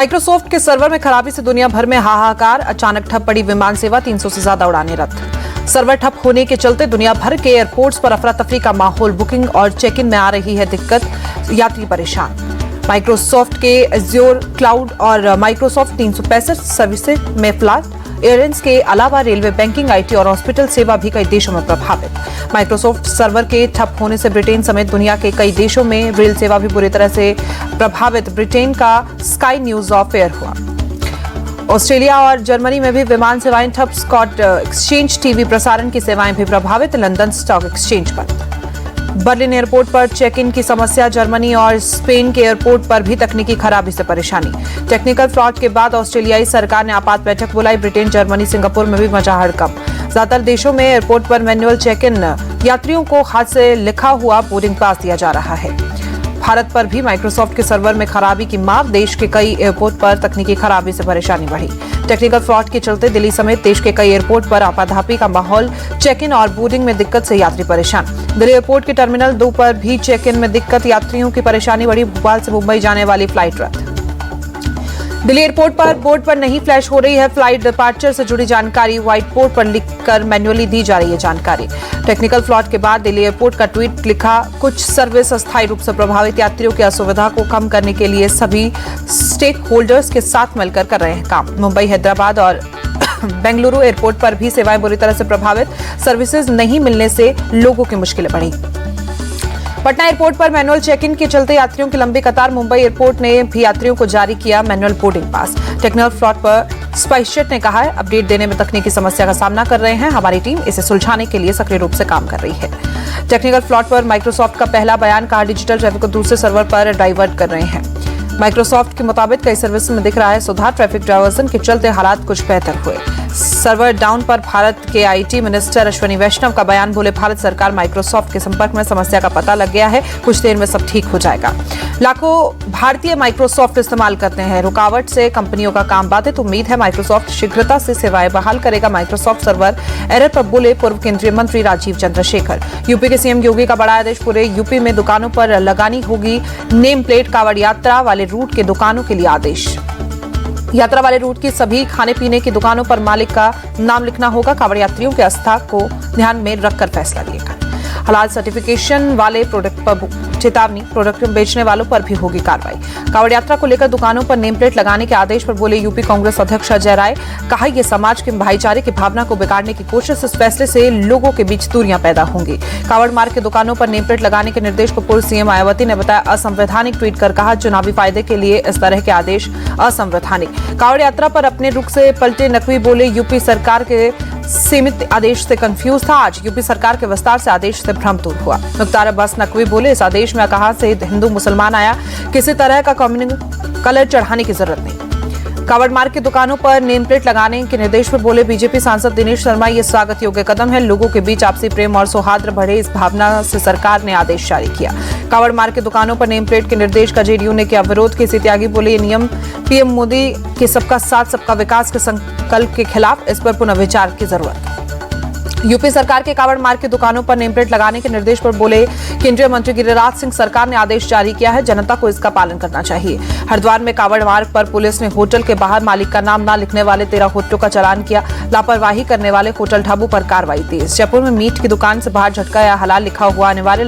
Microsoft के server में खराबी से दुनिया भर में हाहाकार। अचानक ठप पड़ी विमान सेवा, 300 से ज्यादा उड़ानें रद्द। सर्वर ठप होने के चलते दुनिया भर के एयरपोर्ट्स पर अफरा तफरी का माहौल। बुकिंग और चेक इन में आ रही है दिक्कत, यात्री परेशान। माइक्रोसॉफ्ट के एज्योर क्लाउड और माइक्रोसॉफ्ट 365 सर्विसेज में फ्लॉप। एयरलाइंस के अलावा रेलवे, बैंकिंग, आईटी और हॉस्पिटल सेवा भी कई देशों में प्रभावित। माइक्रोसॉफ्ट सर्वर के ठप होने से ब्रिटेन समेत दुनिया के कई देशों में रेल सेवा भी बुरी तरह से प्रभावित। ब्रिटेन का स्काई न्यूज ऑफ एयर हुआ। ऑस्ट्रेलिया और जर्मनी में भी विमान सेवाएं ठप। स्कॉट एक्सचेंज टीवी प्रसारण की सेवाएं भी प्रभावित। लंदन स्टॉक एक्सचेंज बंद। बर्लिन एयरपोर्ट पर चेक इन की समस्या। जर्मनी और स्पेन के एयरपोर्ट पर भी तकनीकी खराबी से परेशानी। टेक्निकल फ्लॉट के बाद ऑस्ट्रेलियाई सरकार ने आपात बैठक बुलाई। ब्रिटेन, जर्मनी, सिंगापुर में भी मचा हड़कंप। ज्यादातर देशों में एयरपोर्ट पर मैनुअल चेक इन। यात्रियों को हाथ से लिखा हुआ बोर्डिंग पास दिया जा रहा है। भारत पर भी माइक्रोसॉफ्ट के सर्वर में खराबी की मार। देश के कई एयरपोर्ट पर तकनीकी खराबी से परेशानी बढ़ी। टेक्निकल फ्लॉट के चलते दिल्ली समेत देश के कई एयरपोर्ट पर आपाधापी का माहौल। चेक इन और बोर्डिंग में दिक्कत से यात्री परेशान। दिल्ली एयरपोर्ट के टर्मिनल 2 पर भी चेक इन में दिक्कत, यात्रियों की परेशानी बढ़ी। भोपाल से मुंबई जाने वाली फ्लाइट रद्द। दिल्ली एयरपोर्ट पर बोर्ड पर नहीं फ्लैश हो रही है फ्लाइट डिपार्चर से जुड़ी जानकारी। व्हाइट बोर्ड पर लिखकर मैन्युअली दी जा रही है जानकारी। टेक्निकल फ्लॉट के बाद दिल्ली एयरपोर्ट का ट्वीट लिखा, कुछ सर्विस अस्थायी रूप से प्रभावित। यात्रियों की असुविधा को कम करने के लिए सभी स्टेक होल्डर्स के साथ मिलकर कर रहे हैं काम। मुंबई, हैदराबाद और बेंगलुरु एयरपोर्ट पर भी सेवाएं बुरी तरह से प्रभावित। सर्विसेज नहीं मिलने से लोगों की मुश्किलें बढ़ी। पटना एयरपोर्ट पर मैनुअल चेक इन के चलते यात्रियों की लंबी कतार। मुंबई एयरपोर्ट ने भी यात्रियों को जारी किया मैनुअल बोर्डिंग पास। टेक्निकल फ्लॉट पर स्पाइसजेट ने कहा है, अपडेट देने में तकनीकी समस्या का सामना कर रहे हैं। हमारी टीम इसे सुलझाने के लिए सक्रिय रूप से काम कर रही है। टेक्निकल फ्लॉट पर माइक्रोसॉफ्ट का पहला बयान, कहा डिजिटल ट्रैफिक को दूसरे सर्वर पर डाइवर्ट कर रहे हैं। माइक्रोसॉफ्ट के मुताबिक कई सर्विस में दिख रहा है सुधार। ट्रैफिक डायवर्जन के चलते हालात कुछ बेहतर हुए। सर्वर डाउन पर भारत के आईटी मिनिस्टर अश्विनी वैष्णव का बयान, बोले भारत सरकार माइक्रोसॉफ्ट के संपर्क में, समस्या का पता लग गया है, कुछ देर में सब ठीक हो जाएगा। लाखों भारतीय माइक्रोसॉफ्ट इस्तेमाल करते हैं। रुकावट से कंपनियों का काम बाधित। उम्मीद है माइक्रोसॉफ्ट शीघ्रता से सेवाएं बहाल करेगा। माइक्रोसॉफ्ट सर्वर एरर पर बोले पूर्व केंद्रीय मंत्री राजीव चंद्रशेखर। यूपी के सीएम योगी का बड़ा आदेश, पूरे यूपी में दुकानों पर लगानी होगी नेम प्लेट। कावड़ यात्रा वाले रूट के दुकानों के लिए आदेश। यात्रा वाले रूट की सभी खाने पीने की दुकानों पर मालिक का नाम लिखना होगा। कावड़ यात्रियों के आस्था को ध्यान में रखकर फैसला लिएगा। हलाल सर्टिफिकेशन वाले प्रोडक्ट पर चेतावनी, प्रोडक्ट बेचने वालों पर भी होगी कार्रवाई। कावड़ यात्रा को लेकर दुकानों पर नेम प्लेट लगाने के आदेश पर बोले यूपी कांग्रेस अध्यक्ष अजय राय। कहा, यह समाज के भाईचारे की भावना को बिगाड़ने की कोशिश। इस फैसले से लोगों के बीच दूरियां पैदा होंगी। कावड़ मार्ग के दुकानों पर नेम प्लेट लगाने के निर्देश को पूर्व सीएम मायावती ने बताया असंवैधानिक। ट्वीट कर कहा, चुनावी फायदे के लिए इस तरह के आदेश असंवैधानिक। कावड़ यात्रा पर अपने रुख से पलटे नकवी, बोले यूपी सरकार के सीमित आदेश से कंफ्यूज था, आज यूपी सरकार के विस्तार से आदेश से भ्रम दूर हुआ। मुख्तार अब्बास नकवी बोले, इस आदेश में कहा से हिंदू मुसलमान आया, किसी तरह का कम्युनल कलर चढ़ाने की जरूरत नहीं। कावड़ मार्ग की दुकानों पर नेम प्लेट लगाने के निर्देश पर बोले बीजेपी सांसद दिनेश शर्मा, ये स्वागत योग्य कदम है। लोगों के बीच आपसी प्रेम और सौहार्द बढ़े, इस भावना से सरकार ने आदेश जारी किया। कावड़ मार्ग की दुकानों पर नेम प्लेट के निर्देश का जेडीयू ने किया विरोध। केसी त्यागी बोले, ये नियम पीएम मोदी के सबका साथ सबका विकास के संकल्प के खिलाफ, इस पर पुनः विचार की जरूरत। यूपी सरकार के कावड़ मार्ग की दुकानों पर नेम प्लेट लगाने के निर्देश पर बोले केंद्रीय मंत्री गिरिराज सिंह, सरकार ने आदेश जारी किया है, जनता को इसका पालन करना चाहिए। हरिद्वार में कावड़ मार्ग पर पुलिस ने होटल के बाहर मालिक का नाम न लिखने वाले 13 होटलों का चालान किया। लापरवाही करने वाले होटल ढाबों पर कार्रवाई तेज। जयपुर में मीट की दुकान से बाहर झटका या हलाल लिखा हुआ आने वाले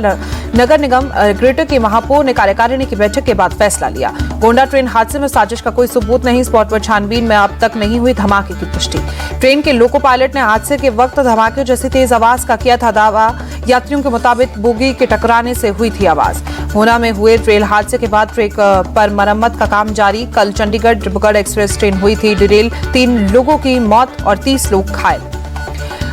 नगर निगम ग्रेटर की महापौर ने कार्यकारिणी की बैठक के बाद फैसला लिया। गोंडा ट्रेन हादसे में साजिश का कोई सबूत नहीं। स्पॉट पर छानबीन में अब तक नहीं हुई धमाके की पुष्टि। ट्रेन के लोको पायलट ने हादसे के वक्त धमाके जैसी तेज आवाज का किया था दावा। यात्रियों के मुताबिक बोगी के टकराने से हुई थी आवाज। ऊना में हुए रेल हादसे के बाद ट्रैक पर मरम्मत का काम जारी। कल चंडीगढ़ डिब्रूगढ़ एक्सप्रेस ट्रेन हुई थी डिरेल, 3 लोगों की मौत और 30 लोग घायल।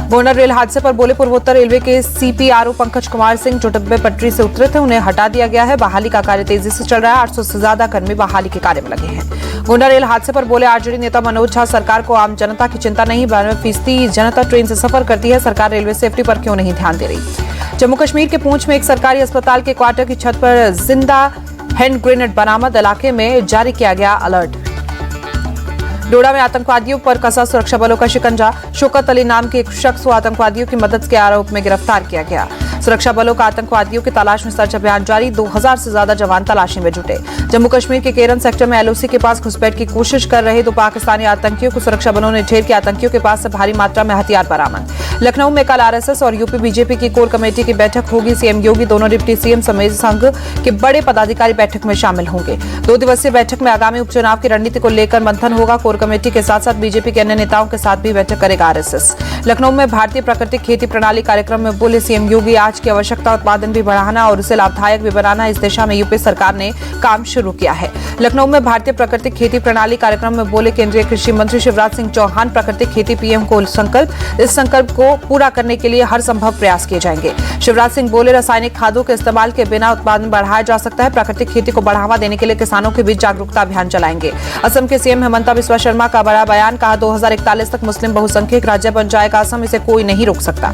गोंडा रेल हादसे पर बोले पूर्वोत्तर रेलवे के सीपीआरओ पंकज कुमार सिंह, जो डब्बे पटरी से उतरे थे उन्हें हटा दिया गया है। बहाली का कार्य तेजी से चल रहा है। 800 से ज्यादा कर्मी बहाली के कार्य में लगे हैं। गोंडा रेल हादसे पर बोले आरजेडी नेता मनोज झा, सरकार को आम जनता की चिंता नहीं, 92% जनता ट्रेन से सफर करती है, सरकार रेलवे सेफ्टी पर क्यों नहीं ध्यान दे रही। जम्मू कश्मीर के पूंछ में एक सरकारी अस्पताल के क्वार्टर की छत पर जिंदा हैंड ग्रेनेड बरामद। इलाके में जारी किया गया अलर्ट। डोडा में आतंकवादियों पर कसा सुरक्षा बलों का शिकंजा। शौकत अली नाम के एक शख्स को आतंकवादियों की मदद के आरोप में गिरफ्तार किया गया। सुरक्षा बलों का आतंकवादियों की तलाश में सर्च अभियान जारी, 2000 से ज्यादा जवान तलाशी में जुटे। जम्मू कश्मीर के केरन सेक्टर में एलओसी के पास घुसपैठ की कोशिश कर रहे 2 पाकिस्तानी आतंकियों को सुरक्षा बलों ने ढेर किया। आतंकियों के पास से भारी मात्रा में हथियार बरामद। लखनऊ में कल आरएसएस और यूपी बीजेपी की कोर कमेटी की बैठक होगी। सीएम योगी, दोनों डिप्टी सीएम समेत संघ के बड़े पदाधिकारी बैठक में शामिल होंगे। 2 दिवसीय बैठक में आगामी उपचुनाव की रणनीति को लेकर मंथन होगा। कोर कमेटी के साथ साथ बीजेपी के अन्य नेताओं के साथ भी बैठक करेगा आरएसएस। लखनऊ में भारतीय प्राकृतिक खेती प्रणाली कार्यक्रम में बोले सीएम योगी, आज की आवश्यकता उत्पादन भी बढ़ाना और उसे लाभदायक भी बनाना, इस दिशा में यूपी सरकार ने काम शुरू किया है। लखनऊ में भारतीय प्राकृतिक खेती प्रणाली कार्यक्रम में बोले केंद्रीय कृषि मंत्री शिवराज सिंह चौहान, प्राकृतिक खेती पीएम को संकल्प, इस संकल्प को पूरा करने के लिए हर संभव प्रयास किए जाएंगे। शिवराज सिंह बोले, रासायनिक खादों के इस्तेमाल के बिना उत्पादन बढ़ाया जा सकता है। प्राकृतिक खेती को बढ़ावा देने के लिए किसानों के बीच जागरूकता अभियान चलाएंगे। असम के सीएम हेमंता बिस्वा शर्मा का बड़ा बयान, कहा 2041 तक मुस्लिम बहुसंख्यक राज्य बन जाएगा असम, इसे कोई नहीं रोक सकता।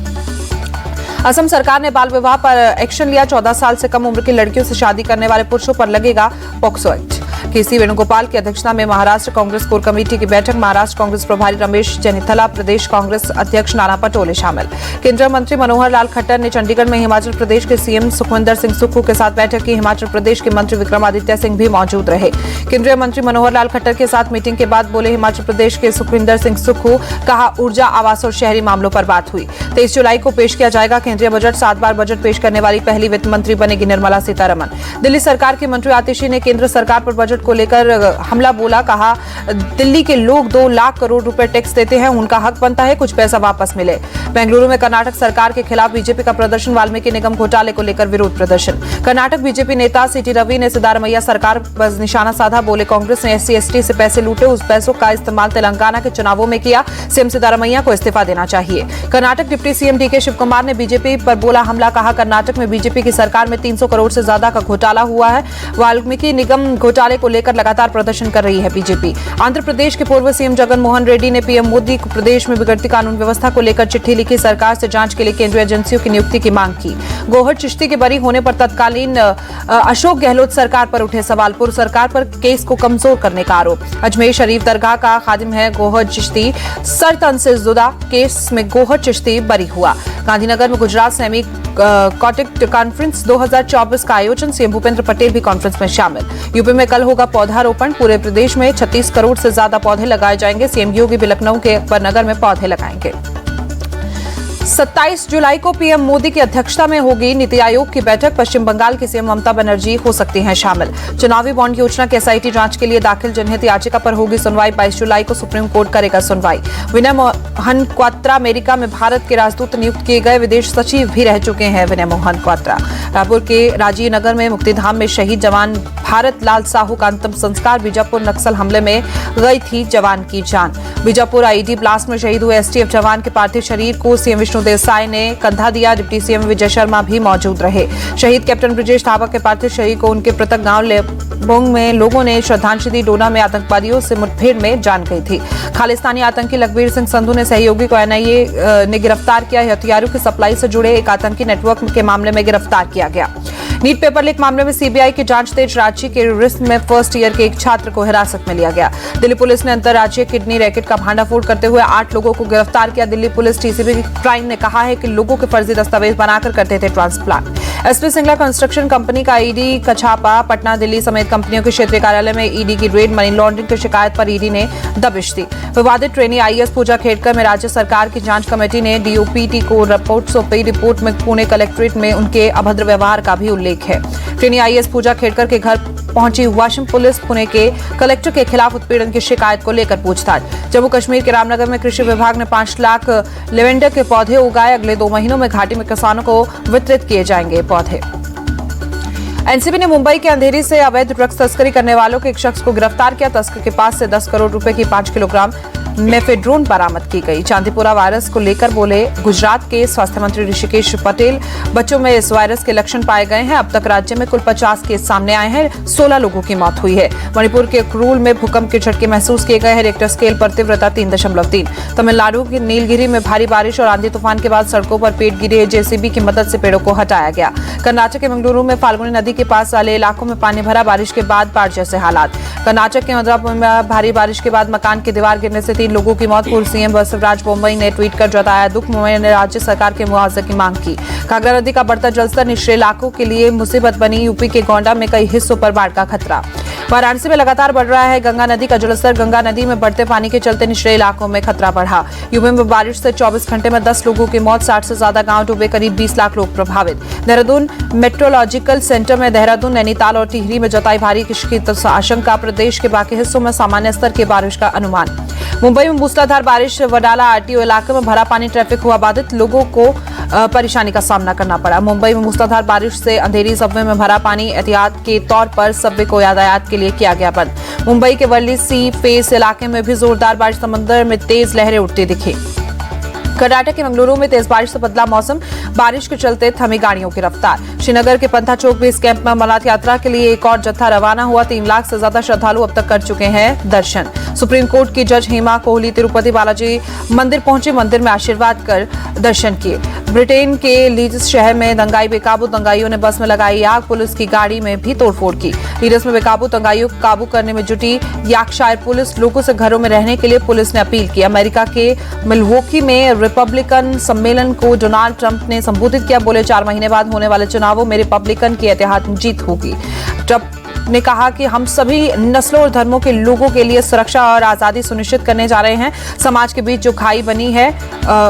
असम सरकार ने बाल विवाह पर एक्शन लिया, 14 साल से कम उम्र की लड़कियों से शादी करने वाले पुरुषों पर लगेगा पॉक्सो एक्ट। केसी वेणुगोपाल की अध्यक्षता में महाराष्ट्र कांग्रेस कोर कमेटी की बैठक, महाराष्ट्र कांग्रेस प्रभारी रमेश चेन्निथला, प्रदेश कांग्रेस अध्यक्ष नाना पटोले शामिल। केंद्रीय मंत्री मनोहर लाल खट्टर ने चंडीगढ़ में हिमाचल प्रदेश के सीएम सुखविंदर सिंह सुक्खू के साथ बैठक की। हिमाचल प्रदेश के मंत्री विक्रमादित्य सिंह भी मौजूद रहे। केंद्रीय मंत्री मनोहर लाल खट्टर के साथ मीटिंग के बाद बोले हिमाचल प्रदेश के सुखविंदर सिंह सुक्खू, कहा ऊर्जा, आवास और शहरी मामलों पर बात हुई। 23 जुलाई को पेश किया जाएगा केंद्रीय बजट, 7 बार बजट पेश करने वाली पहली वित्त मंत्री बनेगी निर्मला सीतारमण। दिल्ली सरकार के मंत्री आतिशी ने केंद्र सरकार पर बजट को लेकर हमला बोला, कहा दिल्ली के लोग 2 लाख करोड़ रुपए टैक्स देते हैं, उनका हक बनता है कुछ पैसा वापस मिले। बेंगलुरु में कर्नाटक सरकार के खिलाफ बीजेपी का प्रदर्शन, वाल्मीकि निगम घोटाले को लेकर विरोध प्रदर्शन। कर्नाटक बीजेपी नेता सीटी रवि ने सिद्धारमैया सरकार पर निशाना साधा, बोले कांग्रेस ने एससी/एसटी से पैसे लूटे, उस पैसों का इस्तेमाल तेलंगाना के चुनावों में किया, सीएम सिद्धारमैया को इस्तीफा देना चाहिए। Karnataka deputy CM DK Shivakumar ने बीजेपी पर बोला हमला, कहा कर्नाटक में बीजेपी की सरकार में 300 करोड़ से ज्यादा का घोटाला हुआ है। वाल्मीकि निगम घोटाले को लेकर लगातार प्रदर्शन कर रही है बीजेपी। आंध्र प्रदेश के पूर्व सीएम जगन मोहन रेड्डी ने पीएम मोदी को प्रदेश में बिगड़ती कानून व्यवस्था को लेकर चिट्ठी लिखी, सरकार से जांच के लिए केंद्रीय एजेंसियों की नियुक्ति की मांग की। गौहर चिश्ती के बरी होने पर तत्कालीन अशोक गहलोत सरकार पर उठे सवाल, पूर्व सरकार पर केस को कमजोर करने का आरोप। अजमेर शरीफ दरगाह का खादिम है गौहर चिश्ती, सरतन से जुदा केस में गौहर चिश्ती बरी हुआ। गांधीनगर में गुजरात सेमी कॉन्टेक्ट कॉन्फ्रेंस 2024 का आयोजन, सीएम भूपेंद्र पटेल भी कॉन्फ्रेंस में शामिल। यूपी में कल होगा पौधारोपण, पूरे प्रदेश में 36 करोड़ से ज्यादा पौधे लगाए जाएंगे। सीएम योगी भी लखनऊ के अकबरनगर में पौधे लगाएंगे। 27 जुलाई को पीएम मोदी की अध्यक्षता में होगी नीति आयोग की बैठक, पश्चिम बंगाल की सीएम ममता बनर्जी हो सकती हैं शामिल। चुनावी बॉन्ड योजना की एसआईटी जांच के लिए दाखिल जनहित याचिका पर होगी सुनवाई, 22 जुलाई को सुप्रीम कोर्ट करेगा सुनवाई। विनय मोहन क्वात्रा अमेरिका में भारत के राजदूत नियुक्त किए गए, विदेश सचिव भी रह चुके हैं विनय मोहन क्वात्रा। रायपुर के राजीव नगर में मुक्तिधाम में शहीद जवान भारत लाल साहू का अंतिम संस्कार, बीजापुर नक्सल हमले में गई थी जवान की जान। बीजापुर आईडी ब्लास्ट में शहीद हुए एसटीएफ जवान के पार्थिव शरीर को सीएम विष्णु देसाई ने कंधा दिया, डिप्टी सीएम विजय शर्मा भी मौजूद रहे। शहीद कैप्टन ब्रजेश थापा के पार्थिव शरीर को उनके पृथक गांव लेबोंग में लोगों ने श्रद्धांजलि दी। डोना में आतंकवादियों से मुठभेड़ में जान गई थी। खालिस्तानी आतंकी लखबीर सिंह संधू ने सहयोगी को एनआईए ने गिरफ्तार किया, हथियारों की सप्लाई से जुड़े एक आतंकी नेटवर्क के मामले में गिरफ्तार किया गया। नीट पेपर लीक मामले में सीबीआई की जांच तेज, रांची के रिस्क में फर्स्ट ईयर के एक छात्र को हिरासत में लिया गया। दिल्ली पुलिस ने अंतर्राज्यीय किडनी रैकेट का भांडाफोड़ करते हुए 8 लोगों को गिरफ्तार किया। दिल्ली पुलिस टीसीबी क्राइम ने कहा है कि लोगों के फर्जी दस्तावेज बनाकर करते थे transplant. SP Singla construction company का ईडी का छापा, पटना दिल्ली समेत कंपनियों के क्षेत्रीय कार्यालय में ईडी की रेड, मनी लॉन्ड्रिंग की शिकायत पर ईडी ने दबिश दी। विवादित ट्रेनी आईएएस पूजा खेड़कर में राज्य सरकार की जांच कमेटी ने डीओपीटी को रिपोर्ट सौंपी। रिपोर्ट में पुणे कलेक्ट्रेट में उनके अभद्र व्यवहार का भी उल्लेख है। ट्रेनी आईएएस पूजा खेड़कर के घर पहुंची वाशिम पुलिस, पुणे के कलेक्टर के खिलाफ उत्पीड़न की शिकायत को लेकर पूछताछ। जम्मू कश्मीर के रामनगर में कृषि विभाग ने 5 लाख लेवेंडर के पौधे उगाए, अगले 2 महीनों में घाटी में किसानों को वितरित किए जाएंगे पौधे। एनसीबी ने मुंबई के अंधेरी से अवैध ड्रग्स तस्करी करने वालों के एक शख्स को गिरफ्तार किया। तस्कर के पास से 10 करोड़ रुपए की 5 किलोग्राम मेफेड्रोन बरामद की गई। चांदीपुरा वायरस को लेकर बोले गुजरात के स्वास्थ्य मंत्री ऋषिकेश पटेल, बच्चों में इस वायरस के लक्षण पाए गए हैं। अब तक राज्य में कुल 50 केस सामने आए हैं, 16 लोगों की मौत हुई है। मणिपुर के क्रूल में भूकंप के झटके महसूस किए गए हैं, रिक्टर स्केल पर तीव्रता 3.3। तमिलनाडु के नीलगिरी में भारी बारिश और आंधी तूफान के बाद सड़कों पर पेड़ गिरे, जेसीबी की मदद से पेड़ों को हटाया गया। कर्नाटक के मंगलुरु में फाल्गुनी नदी के पास वाले इलाकों में पानी भरा, बारिश के बाद बाढ़ जैसे हालात। कर्नाटक के मदुरापुर में भारी बारिश के बाद मकान की दीवार गिरने से 3 3 लोगों की मौत। पूर्व सीएम बसवराज बोम्मई ने ट्वीट कर जताया दुख। बोम्मई ने राज्य सरकार के मुआवजे की मांग की। घाघरा नदी का बढ़ता जलस्तर निचले इलाकों के लिए मुसीबत बनी। यूपी के गोंडा में कई हिस्सों पर बाढ़ का खतरा। वाराणसी में लगातार बढ़ रहा है गंगा नदी का जलस्तर। गंगा नदी में बढ़ते पानी के चलते निचले इलाकों में खतरा बढ़ा। यूपी में बारिश से 24 घंटे में 10 लोगों की मौत, 60 से ज्यादा गांव डूबे, करीब 20 लाख लोग प्रभावित। देहरादून मेट्रोलॉजिकल सेंटर में देहरादून, नैनीताल और टिहरी में जताई भारी की आशंका। प्रदेश के बाकी हिस्सों में सामान्य स्तर की बारिश का अनुमान। मुंबई में मूसलाधार बारिश, वडाला आरटीओ इलाके में भरा पानी, ट्रैफिक हुआ बाधित, लोगों को परेशानी का सामना करना पड़ा। मुंबई में मूसलाधार बारिश से अंधेरी सबवे में भरा पानी, एहतियात के तौर पर सबवे को यातायात के लिए किया गया बंद। मुंबई के वर्ली सी फेस इलाके में भी जोरदार बारिश, समंदर में तेज लहरें उठती दिखी। कर्नाटक के मंगलुरु में तेज बारिश से बदला मौसम, बारिश के चलते थमी गाड़ियों की रफ्तार। श्रीनगर के पंथा चौक बेस कैंप में अमरनाथ यात्रा के लिए एक और जत्था रवाना हुआ। 3 लाख से ज्यादा श्रद्धालु अब तक कर चुके हैं दर्शन। सुप्रीम कोर्ट की जज हेमा कोहली तिरुपति बालाजी मंदिर पहुंचे, मंदिर में आशीर्वाद कर दर्शन किए। ब्रिटेन के लीड्स शहर में दंगाई बेकाबू, दंगाइयों ने बस में लगाई आग, पुलिस की गाड़ी में भी तोड़फोड़ की। लीड्स में बेकाबू दंगाइयों को काबू करने में जुटी यॉर्कशायर पुलिस। लोगों से घरों में रहने के लिए पुलिस ने अपील की। अमेरिका के मिल्वॉकी में रिपब्लिकन सम्मेलन को डोनाल्ड ट्रंप ने संबोधित किया। बोले 4 महीने बाद होने वाले चुनावों में रिपब्लिकन की ऐतिहासिक जीत होगी। ट्रंप ने कहा कि हम सभी नस्लों और धर्मों के लोगों के लिए सुरक्षा और आजादी सुनिश्चित करने जा रहे हैं। समाज के बीच जो खाई बनी है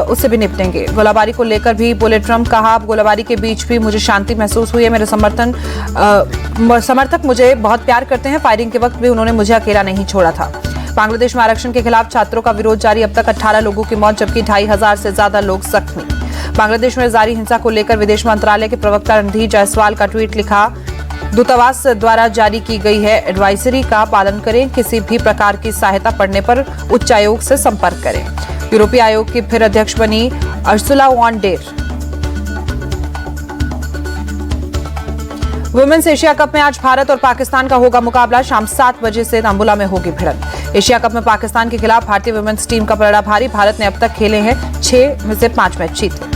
उससे भी निपटेंगे। गोलाबारी को लेकर भी बोले ट्रंप। कहा गोलाबारी के बीच भी मुझे शांति महसूस हुई है। मेरे समर्थक मुझे बहुत प्यार करते हैं। फायरिंग के वक्त भी उन्होंने मुझे अकेला नहीं छोड़ा था। बांग्लादेश में आरक्षण के खिलाफ छात्रों का विरोध जारी, अब तक 18 लोगों की मौत जबकि 2500 से ज्यादा लोग जख्मी। बांग्लादेश में जारी हिंसा को लेकर विदेश मंत्रालय के प्रवक्ता रणधीर जायसवाल का ट्वीट लिखा। दूतावास द्वारा जारी की गई है एडवाइजरी का पालन करें। किसी भी प्रकार की सहायता पड़ने पर उच्चायोग से संपर्क करें। यूरोपीय आयोग की फिर अध्यक्ष बनी Ursula von der. Women's Asia cup में आज भारत और पाकिस्तान का होगा मुकाबला। शाम 7 बजे से तांबुला में होगी भिड़ंत। एशिया कप में पाकिस्तान के खिलाफ भारतीय वुमेन्स टीम का पलड़ा भारी। भारत ने अब तक खेले हैं 6 में से 5 मैच जीते।